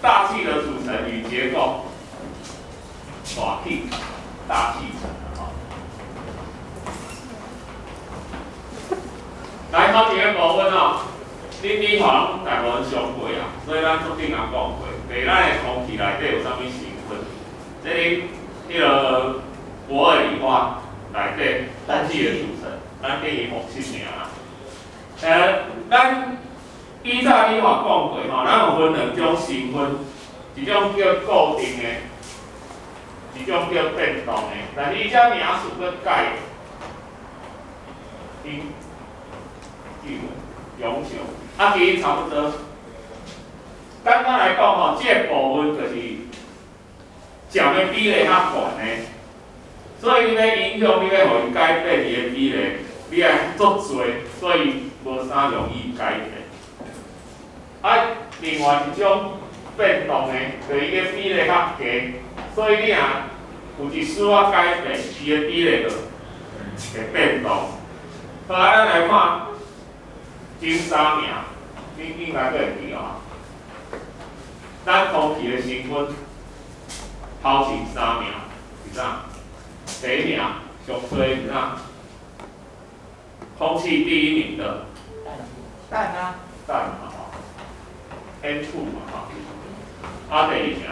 大气的组成与结构，大气，大气层啊。来考一个部分哦，你好像大部分上过啊，所以咱昨顶也讲过，在咱的空气内底有啥物成分？这里迄个博尔理化内底空气的组成，咱建议复习尔。咱以早你话讲过吼，咱有分两种成分，一种叫固定的，一种叫变动的。但是伊遮名词搁改，永久，其实差不多。简单来讲吼，这个部分就是占的比例较悬的，所以你要影响，你要互伊改变伊的比例，你爱足多，所以无啥容易改变。另外一种变动的，就是伊个比例较低，所以你若有一丝仔改变，伊个比例就会变动。好，咱来看前三名，你应该都会记哦。咱空气的成分头前三名是啥？第一名上多是啥？空气第一名的氮啊，氮嘛吼 ，N2 嘛吼。第二名的氦，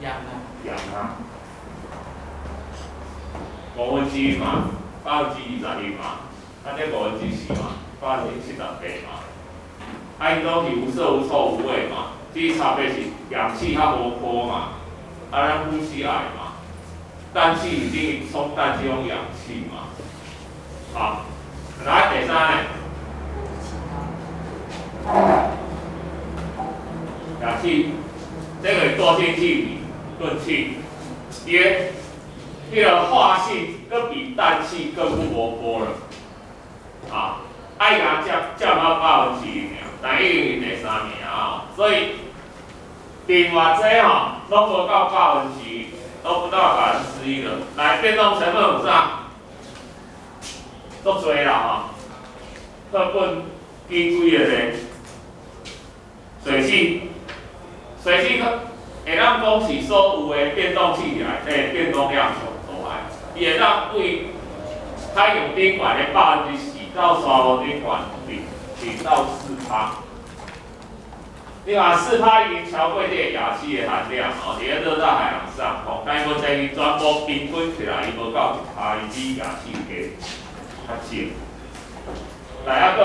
氧啊，氧啊。1/5嘛，21%嘛，这1/4嘛，78%嘛。因拢是无色无臭无味嘛，只差别是氧气较活泼嘛，咱呼吸矮嘛，氮气已经充氮气用氧气嘛。好，来第三个，氧气，这个惰性气体、钝气，迄个化性更比氮气更不活泼了，伊甲降到80%尔，但已经是第三名啊，所以另外这拢无到80%，都不到1%了。来，变动成分有啥？足多啦特本几几个咧？水性，水性会当讲是所有的变动气体内底变动量上大个，伊会当为海洋顶管的4%到沙漠顶管0到4%。你看4%已经超过这个氩气的含量伫咧热带海洋上空，但是这伊全部平均起来，伊无到1%，伊比氩气较少。来有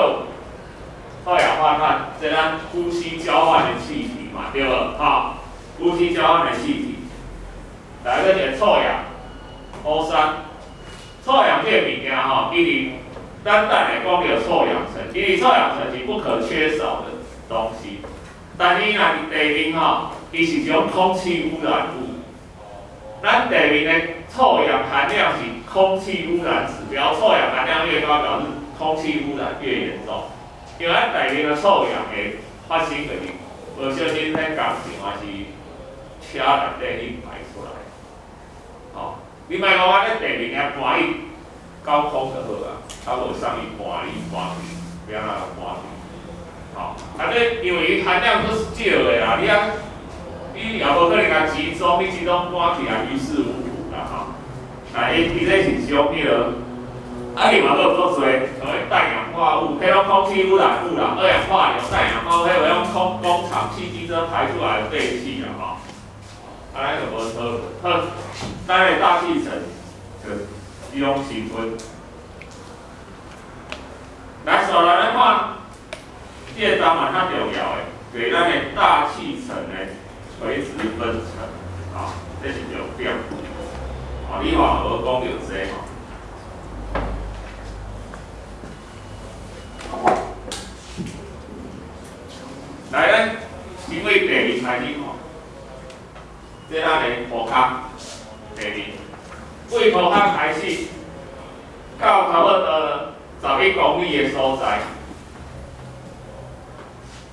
二氧化碳，这咱呼吸交换的气体嘛，对无？呼吸交换的气体。来个是臭氧、O3，臭氧这个物件其实单来讲有臭氧层，其实臭氧层是不可缺少的东西。但是若伫地面伊是一种空气污染物。咱地面的臭氧含量是空气污染指标，臭氧含量越高，表示空气污染越严重。因为咱地面的臭氧会发生就是无小心在工程还是车内底去排出来。你莫讲我咧地面遐搬去高空就好啊，无啥物搬去，不要让它搬去。这因为伊含量都是少的啦，你也无可能甲集中，你集中搬起来于事无补啦伊这是种迄个，另外有足多所谓氮氧化物，迄种空气污染物啦，二氧化硫、氮氧化物，迄个用工厂汽机车排出来的废气啦咱就无讨论。好，咱的大气层就是这种成分。来，首来咱看，这个当然较重要的，就是咱的大气层的垂直分层，这是重点。你话无讲到这来，咱因为地面开始这咱的涂骹地面，为涂骹开始到差不多11公里的所在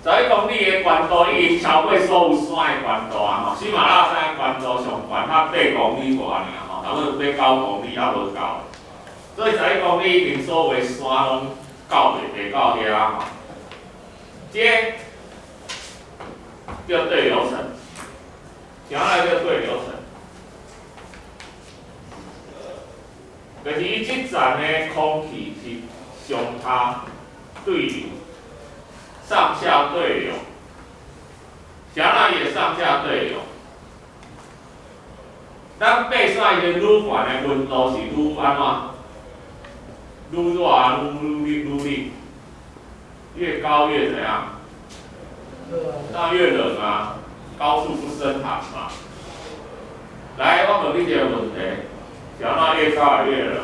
，11公里的悬度已经超过所有山的悬度喜马拉雅山的悬度上悬它8公里外尔差不多要9公里还无到，所以11公里已经所有的山拢到袂到遐这叫对流层，接下来叫对流层。就是伊即站的空气是上下对流，上下对流，啥那也上下对流。咱背出来的乳管的温度是愈安怎？愈热啊，愈冷，越高越怎样？当然越冷啊，高处不胜寒嘛。来，我问你一个问题。小那越高越冷，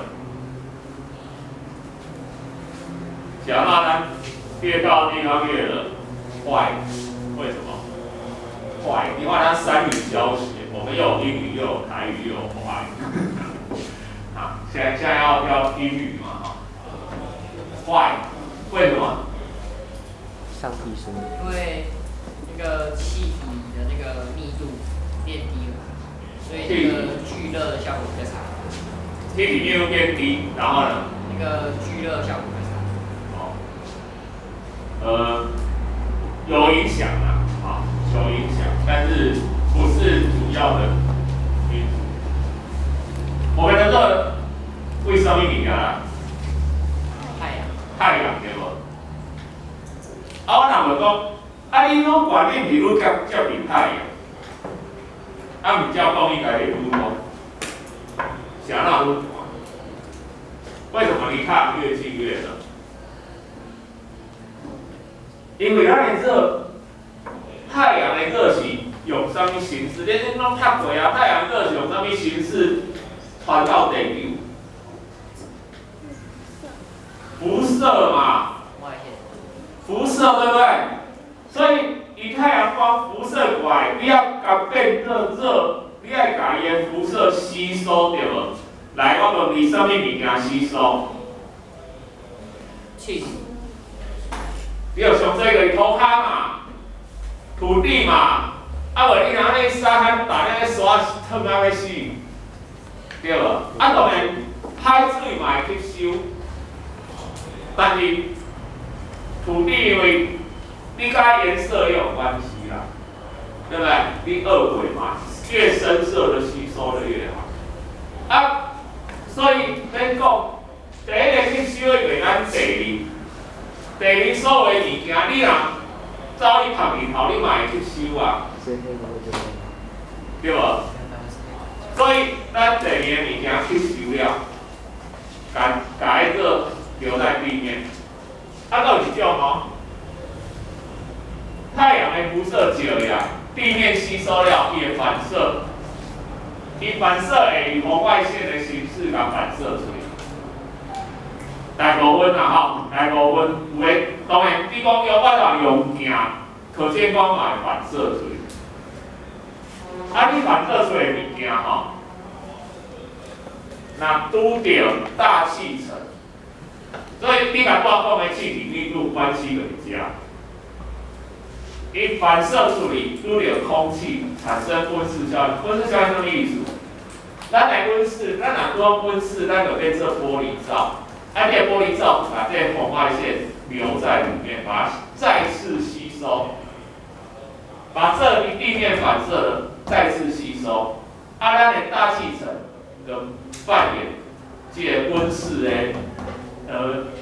小那呢越高的地方越冷，坏，为什么？坏，你看它三语教学，我们又有英语又有台语又有华语，啊，现在要英语嘛哈，坏，为什么？上提升。因为那个气体的那个密度变低了，所以那个聚热的效果比较差。气体密度变低，然后呢？那个聚热效果比较差。有影响啊，啊，有影响，但是不是主要的因素。我们的热为什么物件啦？太阳对无？啊，我若问讲，啊，你愈悬，你毋是愈接近太阳？啊，毋照讲应该会愈高，啥那愈悬？为什么离太阳越近越冷？因为咱的热，太阳的热是用什么形式？你拢读过啊？太阳热是用什么形式传到地球？辐射嘛，辐射对不对？所以以太阳光辐射过来，你要甲变热，你要甲伊的辐射吸收对无？来，我问你，什么物件吸收？气体。你有上这个土骹嘛，土地嘛，啊无你若咧沙滩大咧沙烫啊要死，对无？啊当然海水嘛会吸收，但是土地因为你甲颜色也有关系啦，对不对？你二轨嘛，越深色的吸收的越好。啊，所以咱讲第一个吸收的就是咱地理。地理所有的物件，你若走去晒日头，你嘛会吸收啊，对无？所以咱地理的物件吸收了，甲迄个留在地面。啊，到一种哦，太阳的辐射少呀，地面吸收了，伊会反射，伊反射会以红外线的形式甲反射出来。大部分啊吼，大部分有诶，当然你讲有法度用镜，可见光嘛会反射出来。啊，你反射出来物件吼，若拄着大气层，所以你甲我讲诶气体密度关系就是这。伊反射出去拄着空气，产生温室效应。温室效应什么意思？咱来温室，咱若讲温室，咱就变做玻璃罩。啊，这玻璃罩把这红外线留在里面，把它再次吸收，把这地面反射的再次吸收。啊，咱的大气层就扮演这个温室的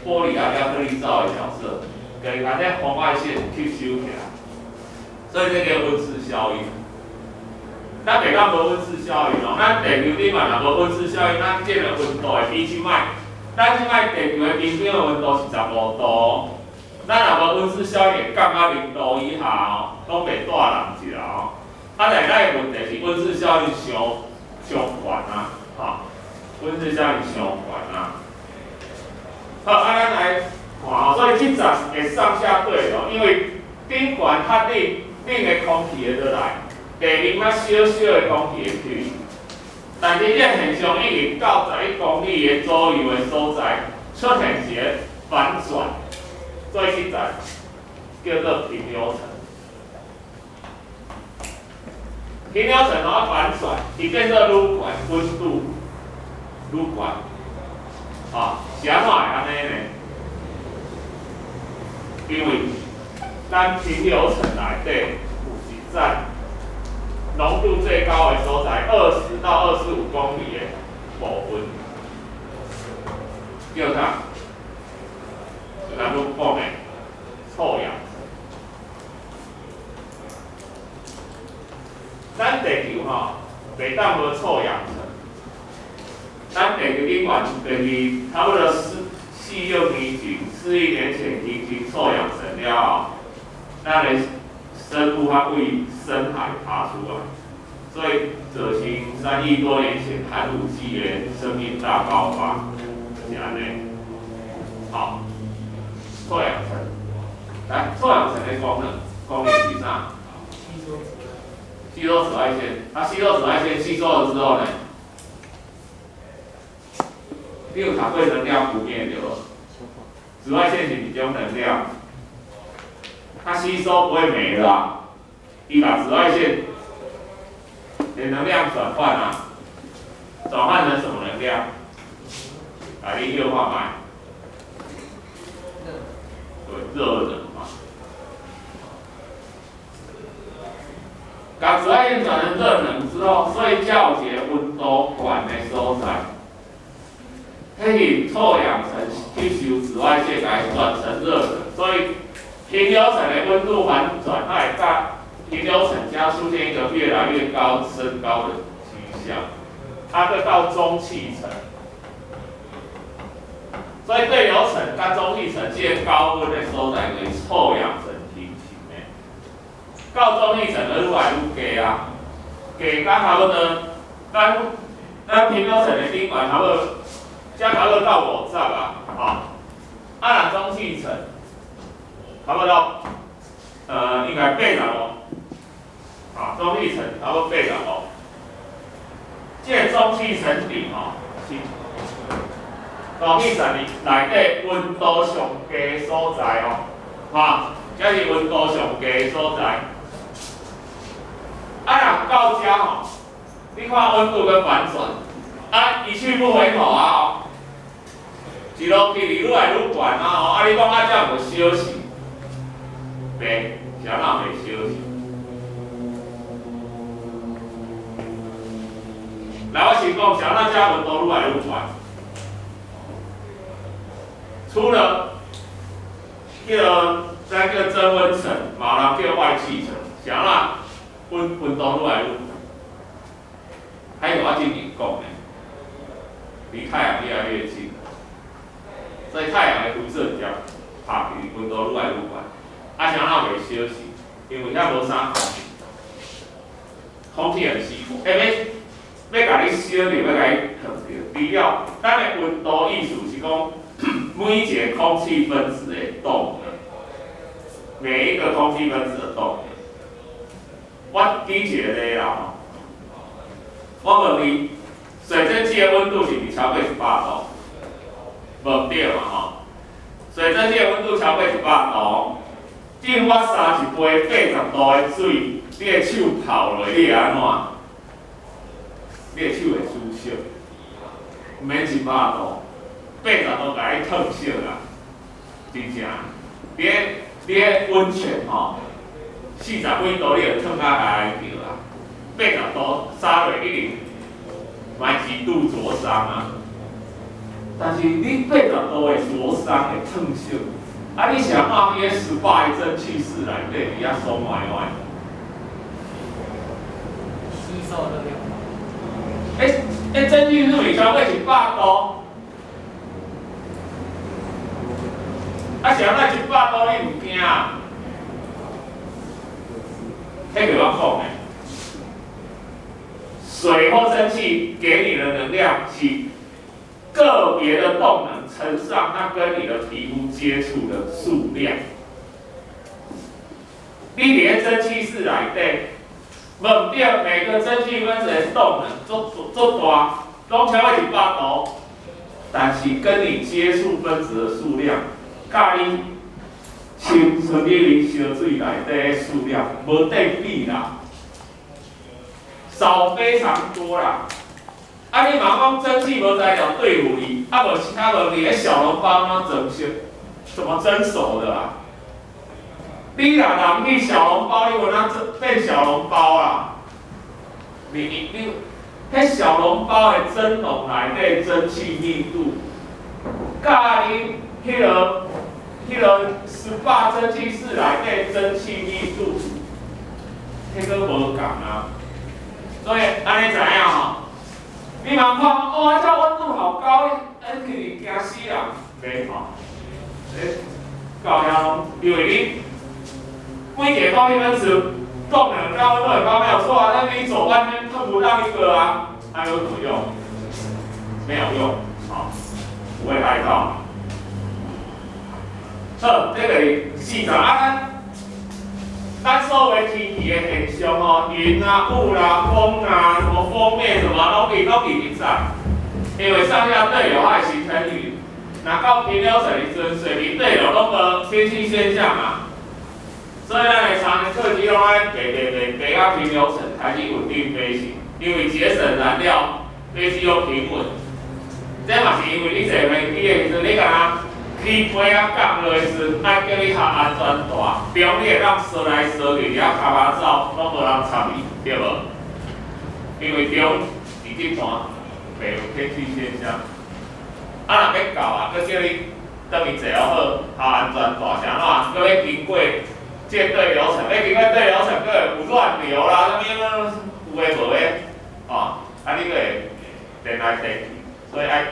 玻璃亚克力罩的角色，给把这红外线吸收起来。所以这个温室效应。咱袂讲无温室效应哦，咱地球顶嘛若无温室效应，咱这个温度会比即摆。咱即摆地球的平均的温度是15度，咱若无温室效应，会降到0度以下哦，拢袂大人一啦哦。啊，但咱的问题是温室效应上悬啊，哈，温室效应上悬啊。好，啊，咱来看哦，所以这站会上下对流，因为顶悬较冷的空气会落来，地面较小小的空气会去。但是这现象已经到91公里的左右的所在，出现一个反转，所以这站叫做平流层。平流层然后反转，伊变做愈悬温度愈悬，啊，是安怎会安尼呢？因为咱咱平流层内底有一站浓度最高的所在，20到25公里的部分，叫啥？就咱们讲的臭氧层。咱地球袂当无臭氧层。咱地球顶原第差不多4、6年前、4亿年前形成臭氧层了后，咱的生物它为深海爬出来，所以造成3亿多年前寒武纪的生命大爆发，就是安尼。好，臭氧层，来，臭氧层的功能是啥？吸收紫外线，它吸收紫外线吸收了之后呢，你有读过能量不灭流？紫外线是一种能量，它吸收不会没了啊，你把紫外线的能量转换成什么能量？来，你优化买，对，热能嘛。把紫外线转成热能之后，所以才有一个温度管的所在，迄个臭氧层吸收紫外线来转成热能，所以平流层的温度反转，它会在平流层将出现一个越来越高升高的趋向，它会到中气层，所以对流层跟中气层这个高温的所在为臭氧层形成的。到中气层就愈来愈低啊，低到差不多，咱平流层的顶管差不多，差不多到50啊，若中气层差不多，应该80哦，中气层差不多80哦。这中气层顶是中气层内底温度上低的所在哦，这是温度上低的所在。若到遮你看温度跟反转，一去不回头一路距离愈来愈悬你讲遮无休息，袂，啥人袂休息？来，我先讲，啥人遮温度愈来愈悬？除了咱叫增温层，嘛人叫外气层，啥人？温度愈来愈高，还有我今年讲的，离太阳越来越近，所以太阳的辐射只拍去，温度愈来愈悬。啥人袂休息？因为遐无啥空气，空气很稀薄，要甲你烧着，要甲你烫着。除了咱的温度意思是讲，每一个空气分子的动能，每一个空气分子的动能。我举一个例啦，我问你，水蒸气的温度是毋是超过100度？无对嘛水蒸气的温度超过100度，浸我三一杯80度的水，你的手泡落，你会安怎？你的手会煮烧，毋免100度，80度甲你烫烧啦，真正。你的温泉40几度你就烫甲海着啦，80度洒落一定嘛极度灼伤但是你80度的灼伤会烫烧，你想看迄个18个蒸汽室内底伫遐爽歪歪，吸收热量。蒸汽室未超过100度，想那100度你唔惊迄个我讲的，水或蒸汽给你的能量是个别的动能乘上它跟你的皮肤接触的数量。你伫蒸汽室内底，无对每个蒸汽分子的动能足大，拢超过100度，但是跟你接触分子的数量，甲你像纯天然烧水内底的数量无得比啦，少非常多啦。你嘛讲蒸汽无材料对付伊，无其他问题，小笼包怎么蒸熟的啦？你若人去小笼包，你有哪变小笼包啦？你，迄小笼包的蒸笼内底蒸汽密度，甲你迄个18蒸汽室内底蒸汽密度，迄个无共啊。所以安尼知影吼？你嘛看，哇，这温度好高，去惊死人，袂吼？到遐拢，因为你每个方面分子动能高温度高没有错啊，但是你走外面碰不到一个啊，那有什么用？没有用，好，不会拍到。好，这个细查啊，咱所有天气的现象哦，云啊、雾啦、风啊、什么锋面什么，拢比在，因为上下对流它会形成云，那到平流层的时阵，水平对流拢无天气现象啊。所以咱的长程客机拢爱飞到平流层，才去稳定飞行，因为节省燃料，飞机又平稳。这嘛是因为你坐飞机的时阵，你甲起飞啊降落的时阵，爱叫你下安全带，标你会当烧来烧去，了卡巴走，拢无人插你，对无？因为中伫这段袂有天气现象。啊，若要到啊，佮叫你等于坐好下安全带，啥哪？佮要经过这对流程，经过对流程，佮有乱流啦，啥物有诶无诶，哦，啊你佮会电来电去，所以爱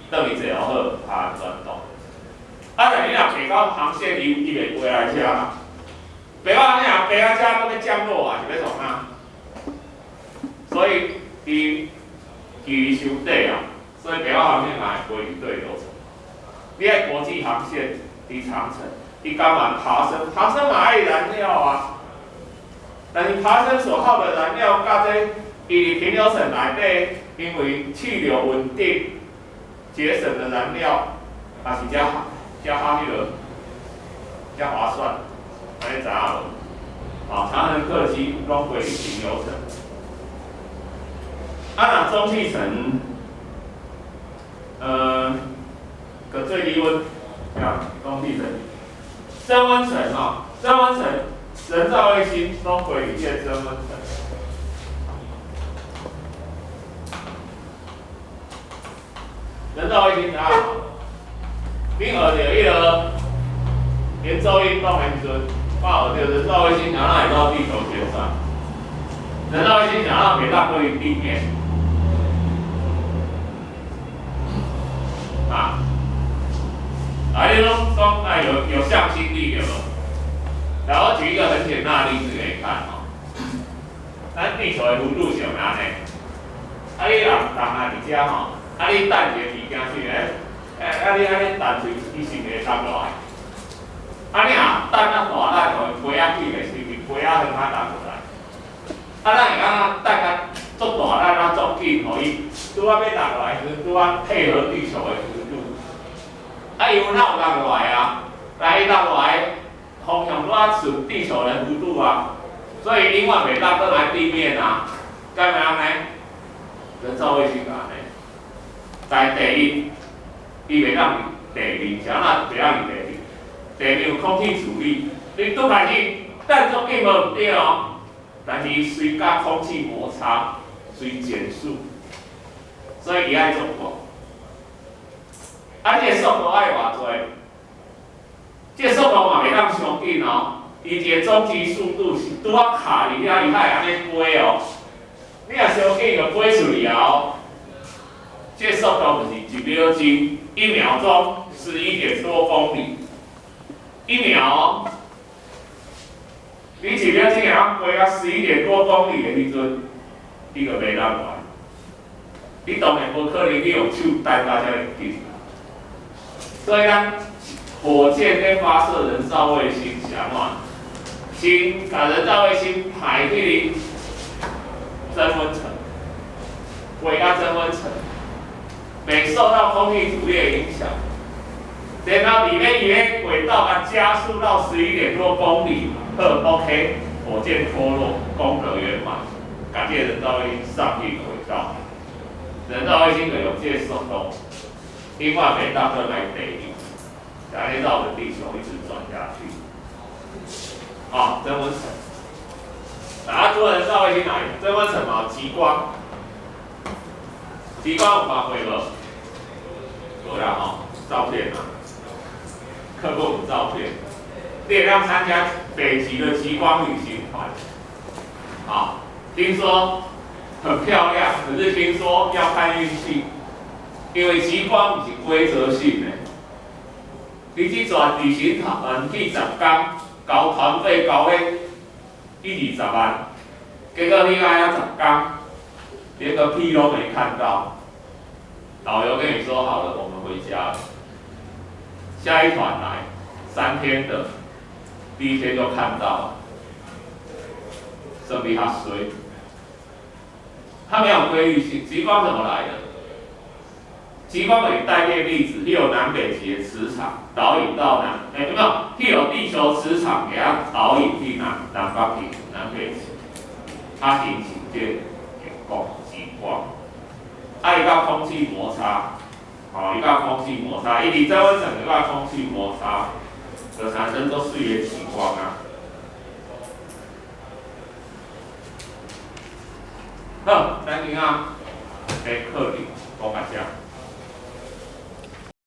等于坐好下安全带。啊，但你若爬到航线，伊袂飞来遮啦。爬到你若爬到遮，搁要降落啊，是要创啥？所以伊距离伤短啊，所以爬到航线嘛会飞对流程。你爱国际航线，伫长程。伊甘愿爬升嘛爱燃料啊，但是爬升所耗的燃料，甲这伊伫平流层内底，因为气流稳定，节省的燃料，也是较迄个较划算，安尼知影无？啊，长程客机拢飞平流层，啊，若中气层，个最低温，啊，中气层。增温层啊，增温层，人造卫星拢会一些增温层。人造卫星啊，你学到迄个圆周运动的时阵，我学到人造卫星想让会到地球边上，人造卫星想让袂当对地面，啊。你拢讲有向心力对无？然后举一个很简单的例子给你看哦。咱地球的弧度是安尼，你人伫遮吼，你等一个物件是你安尼等随伊是袂降落来。你若等大力，就飞起个是飞向它降落来。咱会当等足大力，足紧，互伊拄要降落来时，拄要配合地球的弧度。伊有哪有降落来啊？伊降落来方向拄啊顺地球的弧度啊，所以永远袂当倒来地面啊。干嘛呢？人造卫星安尼，在第一，伊袂当地面，啥哪袂当地面？地面有空气阻力，你拄开始弹中并无毋对哦，但是伊随甲空气摩擦，随减速，所以伊爱做过。这个速度爱偌多？这个速度嘛袂当伤紧哦，伊一个总极速度是拄啊卡伫遐，伊才会安尼飞哦。你若伤紧就飞出去啊哦。这个速度就是1秒钟，1秒钟11点多公里，1秒哦。你1秒钟会晓飞到11点多公里的时阵，你就袂当来。你当然无可能你用手带到遮尔紧。所以咱火箭跟发射人造卫星是安怎？先把人造卫星排去增温层，围到增温层，袂受到空气阻力的影响。然后里面轨道加速到11点多公里，OK， 火箭脱落，功德圆满，把这个人造卫星上去轨道。人造卫星就有这个速度。另外，北大哥来地理，然后绕着地球一直转下去。哦，增温层。大家做人稍微去哪里？增温层嘛，极光。极光有发挥了，有啦哈，照片啊，看过我们照片。列要参加北极的极光旅行团，啊，听说很漂亮，可是听说要看运气，因为极光不是规则性的。你去转旅行团去10天，交团费交了120万，结果你来了10天，连个屁都没看到。导游跟你说好了，我们回家了。下一团来3天的。第1天就看到了，生比他衰，它没有规律性。极光怎么来的？极光可以带电粒子，利用南北极的磁场导引到有没有？利用地球磁场给它导引去南方极、南北极，它形成这极光。伊甲空气摩擦，伊甲空气摩擦，伊伫增温层甲空气摩擦。就产生做水的极光啊。好，咱今仔的课程讲到这。